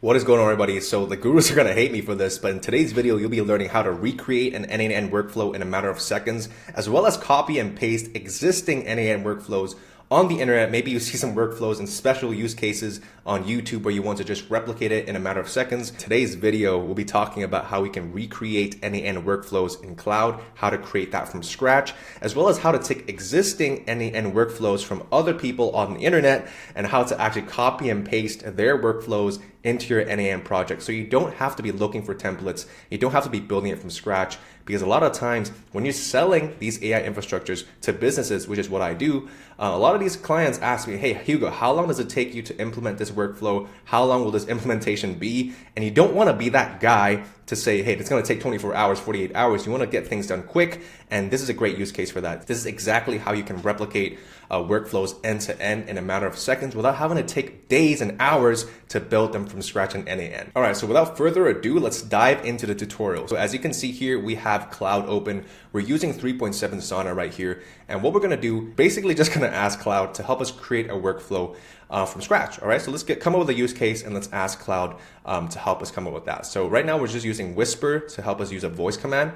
What is going on, everybody? So the gurus are going to hate me for this, but in today's video, you'll be learning how to recreate an n8n workflow in a matter of seconds, as well as copy and paste existing n8n workflows on the internet. Maybe you see some workflows and special use cases on YouTube where you want to just replicate it in a matter of seconds. Today's video, we'll be talking about how we can recreate n8n workflows in Claude, how to create that from scratch, as well as how to take existing n8n workflows from other people on the internet and how to actually copy and paste their workflows into your n8n project. So you don't have to be looking for templates. You don't have to be building it from scratch, because a lot of times when you're selling these AI infrastructures to businesses, which is what I do, a lot of these clients ask me, hey, Hugo, how long does it take you to implement this workflow? How long will this implementation be? And you don't want to be that guy to say, hey, it's going to take 24 hours, 48 hours. You want to get things done quick. And this is a great use case for that. This is exactly how you can replicate workflows end to end in a matter of seconds without having to take days and hours to build them from scratch in n8n. All right, so without further ado, let's dive into the tutorial. So as you can see here, we have Claude open. We're using 3.7 Sauna right here. And what we're going to do, basically just going to ask Claude to help us create a workflow from scratch. All right, so let's come up with a use case and let's ask Claude to help us come up with that. So right now we're just using Whisper to help us use a voice command.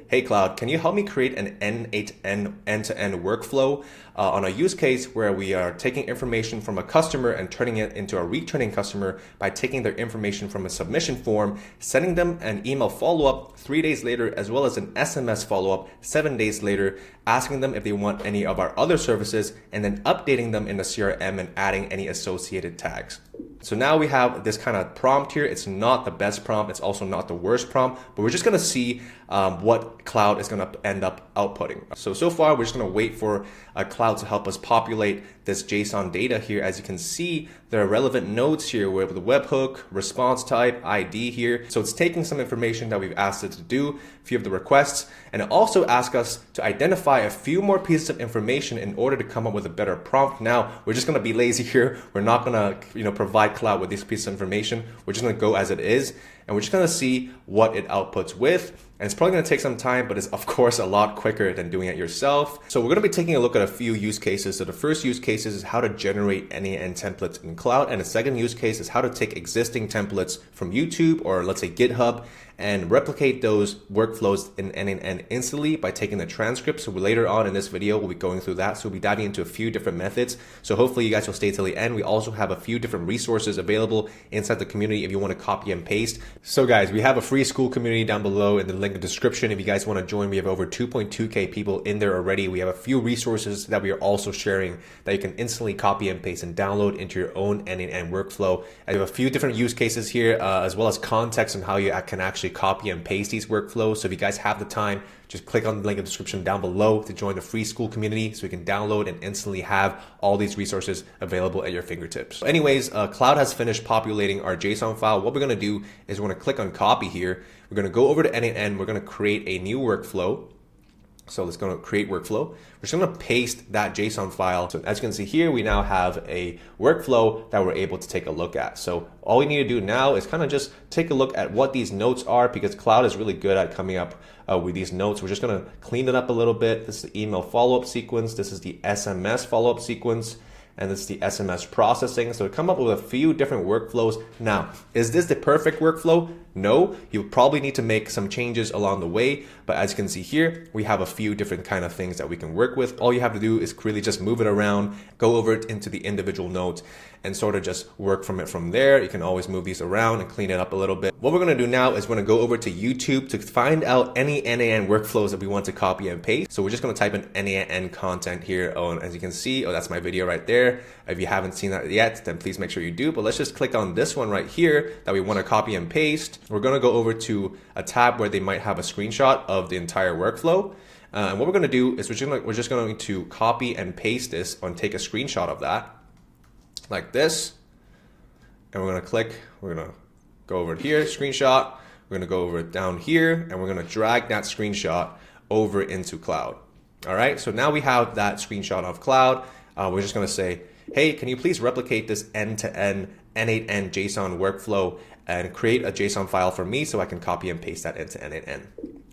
Hey Claude, can you help me create an n8n end-to-end workflow on a use case where we are taking information from a customer and turning it into a returning customer by taking their information from a submission form, sending them an email follow-up 3 days later, as well as an SMS follow-up 7 days later, asking them if they want any of our other services, and then updating them in the CRM and adding any associated tags. So now we have this kind of prompt here. It's not the best prompt. It's also not the worst prompt, but we're just going to see what Claude is going to end up outputting. So far, we're just going to wait for Claude to help us populate this JSON data here. As you can see, there are relevant nodes here with the webhook, response type, ID here. So it's taking some information that we've asked it to do, a few of the requests, and it also asks us to identify a few more pieces of information in order to come up with a better prompt. Now, we're just going to be lazy here. We're not going to, provide Claude with these pieces of information. We're just going to go as it is, and we're just going to see what it outputs with. And it's probably going to take some time, but it's of course a lot quicker than doing it yourself. So we're going to be taking a look at a few use cases. So the first use case is how to generate n8n templates in Claude. And the second use case is how to take existing templates from YouTube or let's say GitHub and replicate those workflows in n8n instantly by taking the transcript. So later on in this video, we'll be going through that. So we'll be diving into a few different methods. So hopefully you guys will stay till the end. We also have a few different resources available inside the community if you want to copy and paste. So guys, we have a free school community down below in the link in the description. If you guys want to join, we have over 2.2K people in there already. We have a few resources that we are also sharing that you can instantly copy and paste and download into your own n8n workflow. I have a few different use cases here, as well as context on how you can actually copy and paste these workflows. So if you guys have the time, just click on the link in the description down below to join the free school community so you can download and instantly have all these resources available at your fingertips. Anyways, Claude has finished populating our JSON file. What we're going to do is we're going to click on copy here. We're going to go over to n8n. We're going to create a new workflow. So let's go to create workflow. We're just going to paste that JSON file. So as you can see here, we now have a workflow that we're able to take a look at. So all we need to do now is kind of just take a look at what these notes are, because Claude is really good at coming up with these notes. We're just going to clean it up a little bit. This is the email follow-up sequence. This is the SMS follow-up sequence. And this is the SMS processing. So we come up with a few different workflows. Now, is this the perfect workflow? No, you probably need to make some changes along the way. But as you can see here, we have a few different kind of things that we can work with. All you have to do is really just move it around, go over it into the individual nodes and sort of just work from it from there. You can always move these around and clean it up a little bit. What we're going to do now is we're going to go over to YouTube to find out any n8n workflows that we want to copy and paste. So we're just going to type in n8n content here. Oh, and as you can see, that's my video right there. If you haven't seen that yet, then please make sure you do. But let's just click on this one right here that we want to copy and paste. We're going to go over to a tab where they might have a screenshot of the entire workflow. And what we're going to do is we're just going to copy and paste this and take a screenshot of that like this. And we're going to go over here, screenshot. We're going to go over down here and we're going to drag that screenshot over into Claude. All right, so now we have that screenshot of Claude. We're just going to say, hey, can you please replicate this end-to-end n8n JSON workflow and create a JSON file for me so I can copy and paste that into n8n.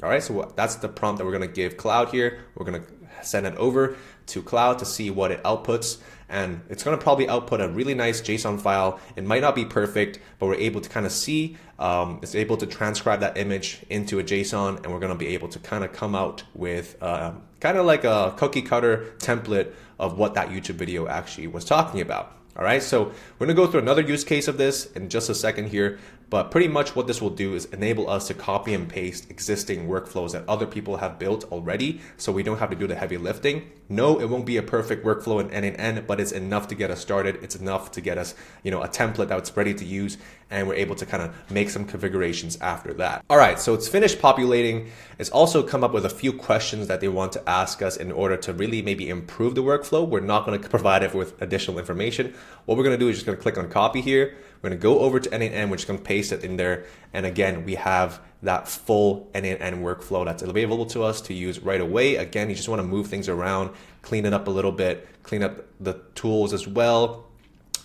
All right, so that's the prompt that we're going to give Claude here. We're going to send it over to Claude to see what it outputs. And it's going to probably output a really nice JSON file. It might not be perfect, but we're able to kind of see, it's able to transcribe that image into a JSON, and we're going to be able to kind of come out with kind of like a cookie cutter template of what that YouTube video actually was talking about. All right, so we're gonna go through another use case of this in just a second here, but pretty much what this will do is enable us to copy and paste existing workflows that other people have built already, so we don't have to do the heavy lifting. No, it won't be a perfect workflow in n8n, but it's enough to get us started. It's enough to get us, a template that's ready to use, and we're able to kind of make some configurations after that. All right, so it's finished populating. It's also come up with a few questions that they want to ask us in order to really maybe improve the workflow. We're not going to provide it with additional information. What we're going to do is just going to click on copy here. We're going to go over to n8n, we're just going to paste it in there. And again, we have that full n8n workflow that's available to us to use right away. Again, you just want to move things around, clean it up a little bit, clean up the tools as well.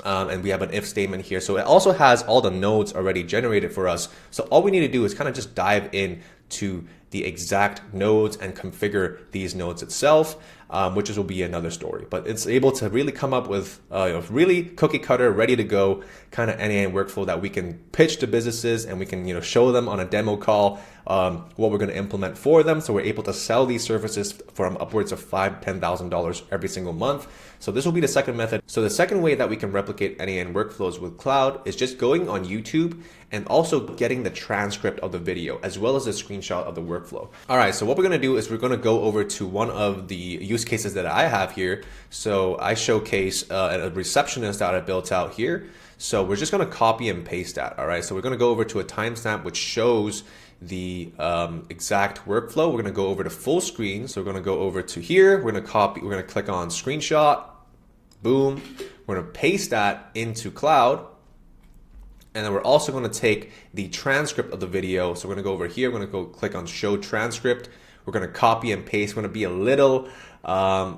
And we have an if statement here. So it also has all the nodes already generated for us. So all we need to do is kind of just dive in to the exact nodes and configure these nodes itself, which will be another story. But it's able to really come up with a really cookie cutter, ready to go kind of n8n workflow that we can pitch to businesses, and we can show them on a demo call what we're going to implement for them. So we're able to sell these services from upwards of $5,000 to $10,000 every single month. So this will be the second method. So the second way that we can replicate n8n workflows with Claude is just going on YouTube and also getting the transcript of the video as well as a screenshot of the workflow. All right, so what we're going to do is we're going to go over to one of the use cases that I have here. So I showcase a receptionist that I built out here. So we're just going to copy and paste that. All right, so we're going to go over to a timestamp which shows the exact workflow. We're going to go over to full screen. So we're going to go over to here. We're going to copy, we're going to click on screenshot. Boom. We're going to paste that into Claude. And then we're also going to take the transcript of the video. So we're going to go over here. We're going to go click on show transcript. We're going to copy and paste. We're going to be a little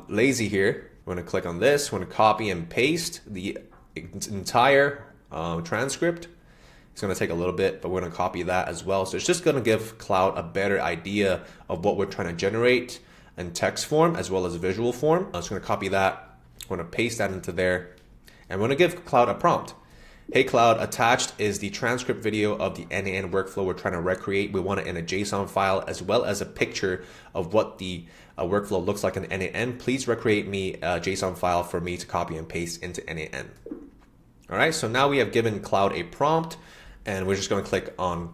lazy here. We're going to click on this. We're going to copy and paste the entire transcript. It's going to take a little bit, but we're going to copy that as well. So it's just going to give Claude a better idea of what we're trying to generate in text form as well as visual form. I'm just going to copy that. We're going to paste that into there, and we're going to give Claude a prompt. Hey Claude, attached is the transcript video of the n8n workflow we're trying to recreate. We want it in a JSON file as well as a picture of what the workflow looks like in n8n. Please recreate me a JSON file for me to copy and paste into n8n. All right, so now we have given Claude a prompt, and we're just going to click on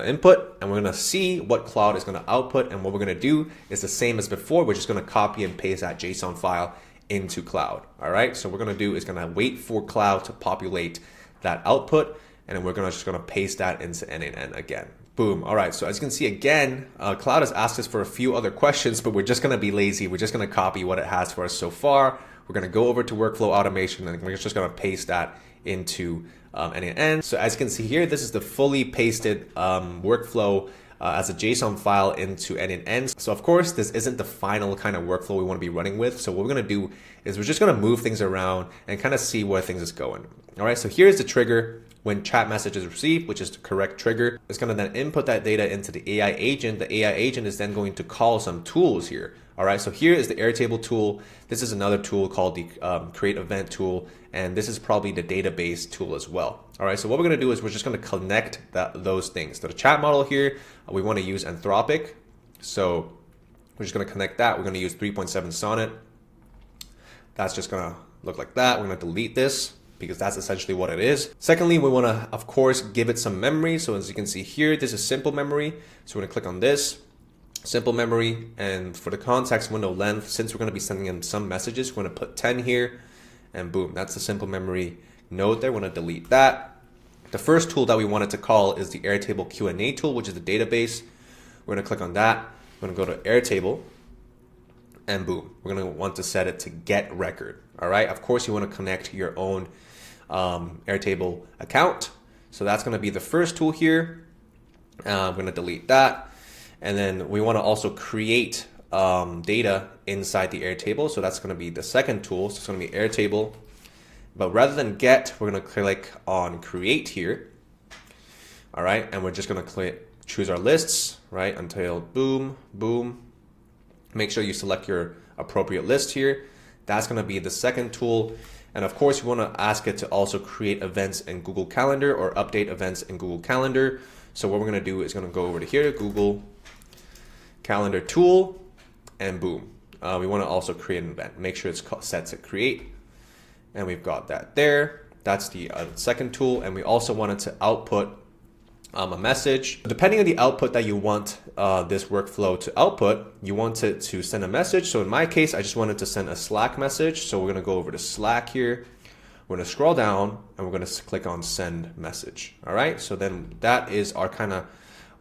input, and we're going to see what Claude is going to output. And what we're going to do is the same as before. We're just going to copy and paste that JSON file into Claude. All right, so what we're going to do is going to wait for Claude to populate that output, and then we're just going to paste that into n8n again. Boom. All right, so as you can see again, Claude has asked us for a few other questions, but we're just going to be lazy. We're just going to copy what it has for us so far. We're going to go over to workflow automation, and we're just going to paste that into n8n. So as you can see here, this is the fully pasted workflow as a JSON file into n8n. So of course, this isn't the final kind of workflow we want to be running with. So what we're going to do is we're just going to move things around and kind of see where things is going. All right, so here's the trigger when chat message is received, which is the correct trigger. It's going to then input that data into the AI agent. The AI agent is then going to call some tools here. All right, so here is the Airtable tool. This is another tool called the create event tool, and this is probably the database tool as well. All right, so what we're going to do is we're just going to connect those things. So the chat model here, we want to use Anthropic. So we're just going to connect that. We're going to use 3.7 Sonnet. That's just going to look like that. We're going to delete this, because that's essentially what it is. Secondly, we want to, of course, give it some memory. So as you can see here, this is simple memory. So we're going to click on this, simple memory. And for the context window length, since we're going to be sending them some messages, we're going to put 10 here, and boom, that's the simple memory node there. We're going to delete that. The first tool that we wanted to call is the Airtable Q&A tool, which is the database. We're going to click on that. We're going to go to Airtable, and boom, we're going to want to set it to get record. All right. Of course, you want to connect your own Airtable account. So that's going to be the first tool here. I'm going to delete that. And then we want to also create data inside the Airtable. So that's going to be the second tool. So it's going to be Airtable. But rather than get, we're going to click on create here. All right. And we're just going to choose our lists, right? Until boom, boom. Make sure you select your appropriate list here. That's going to be the second tool. And of course, you want to ask it to also create events in Google Calendar or update events in Google Calendar. So what we're going to do is going to go over to here, Google Calendar tool, and boom. We want to also create an event. Make sure it's set to create. And we've got that there. That's the second tool. And we also wanted to output a message. Depending on the output that you want this workflow to output, you want it to send a message. So in my case, I just wanted to send a Slack message. So we're going to go over to Slack here. We're going to scroll down and we're going to click on send message. All right. So then that is our kind of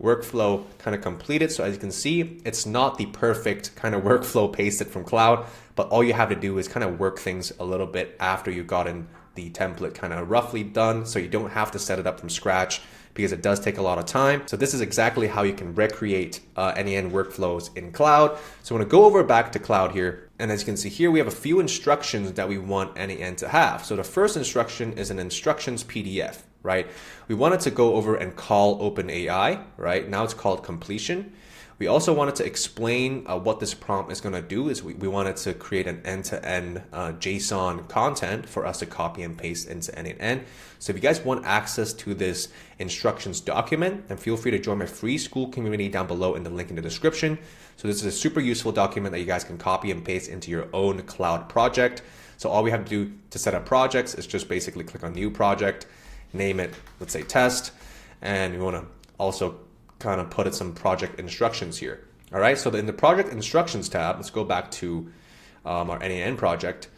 workflow kind of completed. So as you can see, it's not the perfect kind of workflow pasted from Claude, but all you have to do is kind of work things a little bit after you've gotten the template kind of roughly done. So you don't have to set it up from scratch because it does take a lot of time. So this is exactly how you can recreate n8n workflows in Claude. So I'm gonna go over back to Claude here. And as you can see here, we have a few instructions that we want n8n to have. So the first instruction is an instructions PDF, right? We wanted to go over and call OpenAI, right? Now it's called completion. We also wanted to explain what this prompt is going to do is we wanted to create an end-to-end JSON content for us to copy and paste into n8n. So if you guys want access to this instructions document, then feel free to join my free school community down below in the link in the description. So this is a super useful document that you guys can copy and paste into your own Claude project. So all we have to do to set up projects is just basically click on new project, name it, let's say test, and we want to also kind of put some project instructions here. All right, so in the project instructions tab, let's go back to our n8n project.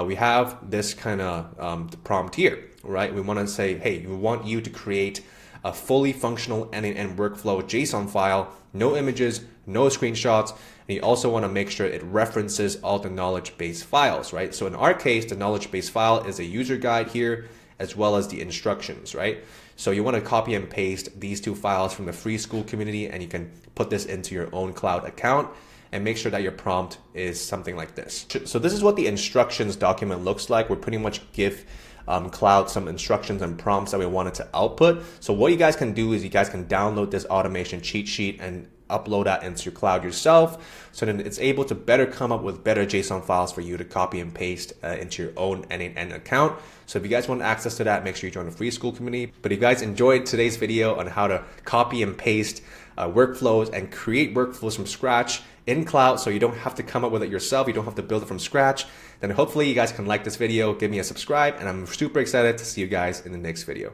We have this kind of prompt here, right? We want to say, hey, we want you to create a fully functional n8n workflow JSON file, no images, no screenshots, and you also want to make sure it references all the knowledge base files, right? So in our case, the knowledge base file is a user guide here, as well as the instructions, right? So you want to copy and paste these two files from the free school community, and you can put this into your own Claude account and make sure that your prompt is something like this. So this is what the instructions document looks like. We pretty much give Claude some instructions and prompts that we wanted to output. So what you guys can do is you guys can download this automation cheat sheet and upload that into your Claude yourself, so then it's able to better come up with better JSON files for you to copy and paste into your own n8n account. So if you guys want access to that, make sure you join the free school community. But if you guys enjoyed today's video on how to copy and paste workflows and create workflows from scratch in Claude, so you don't have to come up with it yourself, you don't have to build it from scratch, then hopefully you guys can like this video, give me a subscribe, and I'm super excited to see you guys in the next video.